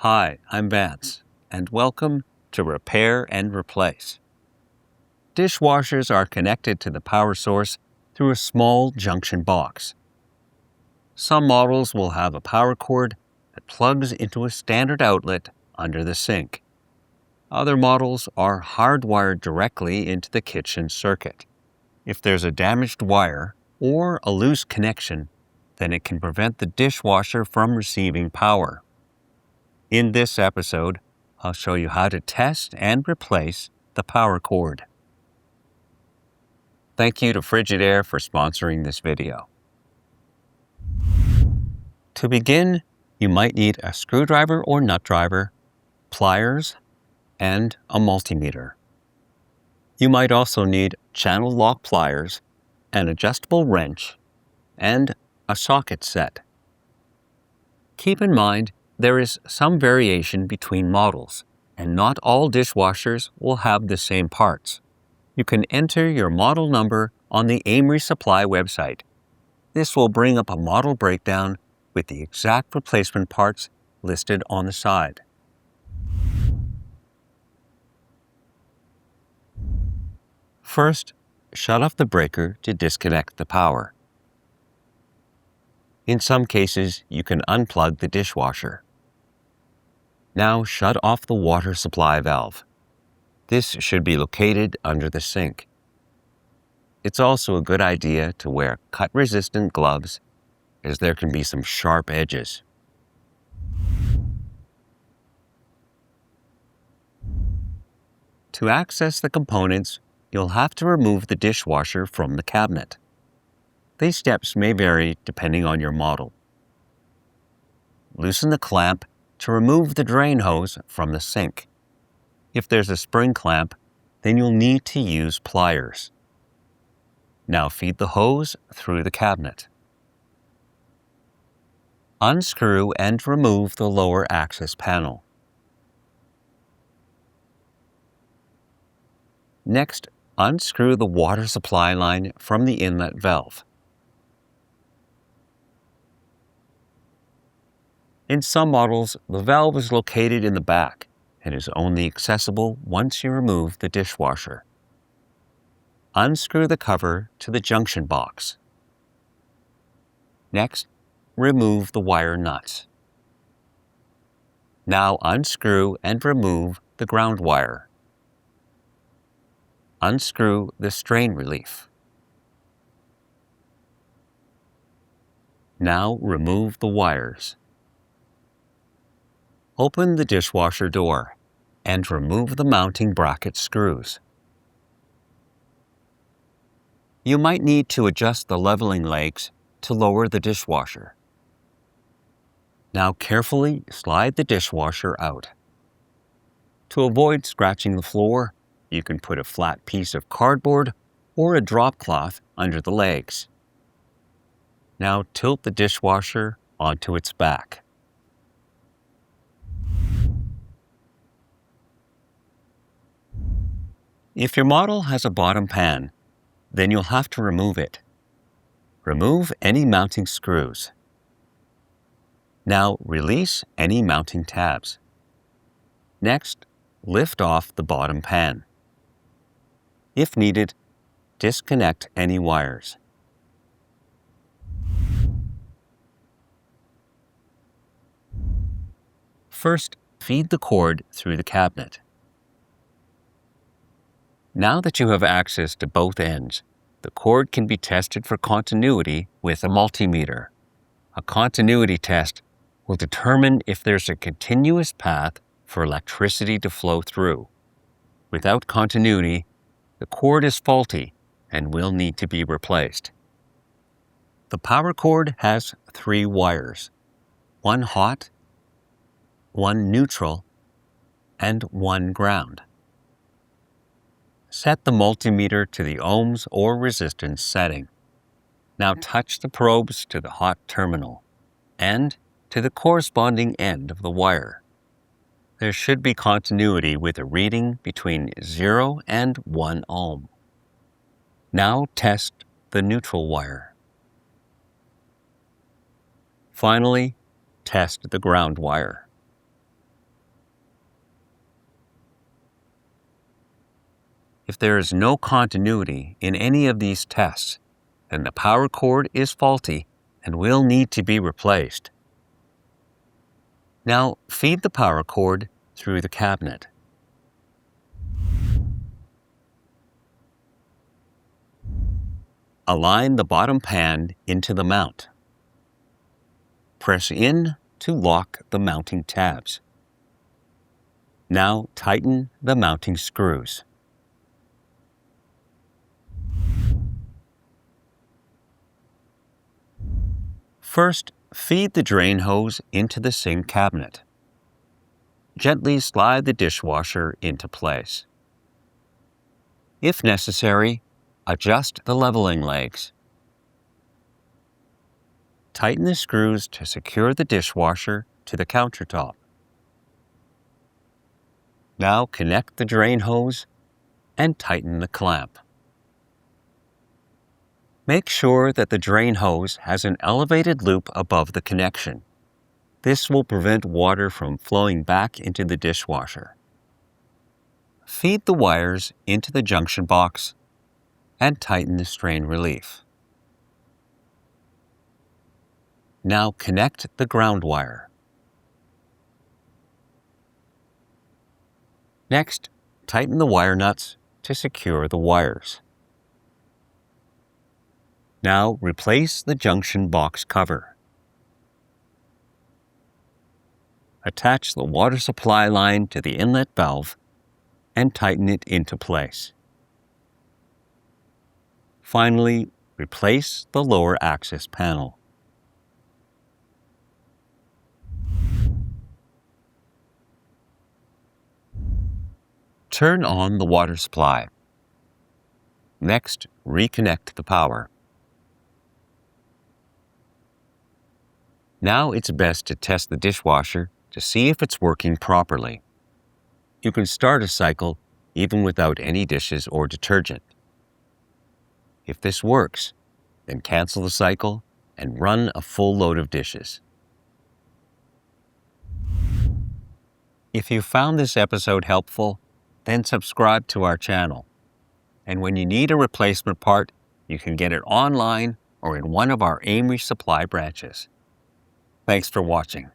Hi, I'm Vance, and welcome to Repair and Replace. Dishwashers are connected to the power source through a small junction box. Some models will have a power cord that plugs into a standard outlet under the sink. Other models are hardwired directly into the kitchen circuit. If there's a damaged wire or a loose connection, then it can prevent the dishwasher from receiving power. In this episode, I'll show you how to test and replace the power cord. Thank you to Frigidaire for sponsoring this video. To begin, you might need a screwdriver or nut driver, pliers, and a multimeter. You might also need channel lock pliers, an adjustable wrench, and a socket set. Keep in mind, there is some variation between models, and not all dishwashers will have the same parts. You can enter your model number on the AMRE Supply website. This will bring up a model breakdown with the exact replacement parts listed on the side. First, shut off the breaker to disconnect the power. In some cases, you can unplug the dishwasher. Now shut off the water supply valve. This should be located under the sink. It's also a good idea to wear cut-resistant gloves, as there can be some sharp edges. To access the components, you'll have to remove the dishwasher from the cabinet. These steps may vary depending on your model. Loosen the clamp to remove the drain hose from the sink. If there's a spring clamp, then you'll need to use pliers. Now feed the hose through the cabinet. Unscrew and remove the lower access panel. Next, unscrew the water supply line from the inlet valve. In some models, the valve is located in the back and is only accessible once you remove the dishwasher. Unscrew the cover to the junction box. Next, remove the wire nuts. Now unscrew and remove the ground wire. Unscrew the strain relief. Now remove the wires. Open the dishwasher door and remove the mounting bracket screws. You might need to adjust the leveling legs to lower the dishwasher. Now carefully slide the dishwasher out. To avoid scratching the floor, you can put a flat piece of cardboard or a drop cloth under the legs. Now tilt the dishwasher onto its back. If your model has a bottom pan, then you'll have to remove it. Remove any mounting screws. Now release any mounting tabs. Next, lift off the bottom pan. If needed, disconnect any wires. First, feed the cord through the cabinet. Now that you have access to both ends, the cord can be tested for continuity with a multimeter. A continuity test will determine if there's a continuous path for electricity to flow through. Without continuity, the cord is faulty and will need to be replaced. The power cord has 3 wires, one hot, one neutral, and one ground. Set the multimeter to the ohms or resistance setting. Now touch the probes to the hot terminal and to the corresponding end of the wire. There should be continuity with a reading between 0 and 1 ohm. Now test the neutral wire. Finally, test the ground wire. If there is no continuity in any of these tests, then the power cord is faulty and will need to be replaced. Now, feed the power cord through the cabinet. Align the bottom pan into the mount. Press in to lock the mounting tabs. Now tighten the mounting screws. First, feed the drain hose into the sink cabinet. Gently slide the dishwasher into place. If necessary, adjust the leveling legs. Tighten the screws to secure the dishwasher to the countertop. Now connect the drain hose and tighten the clamp. Make sure that the drain hose has an elevated loop above the connection. This will prevent water from flowing back into the dishwasher. Feed the wires into the junction box and tighten the strain relief. Now connect the ground wire. Next, tighten the wire nuts to secure the wires. Now replace the junction box cover. Attach the water supply line to the inlet valve and tighten it into place. Finally, replace the lower access panel. Turn on the water supply. Next, reconnect the power. Now it's best to test the dishwasher to see if it's working properly. You can start a cycle even without any dishes or detergent. If this works, then cancel the cycle and run a full load of dishes. If you found this episode helpful, then subscribe to our channel. And when you need a replacement part, you can get it online or in one of our AMRE Supply branches. Thanks for watching.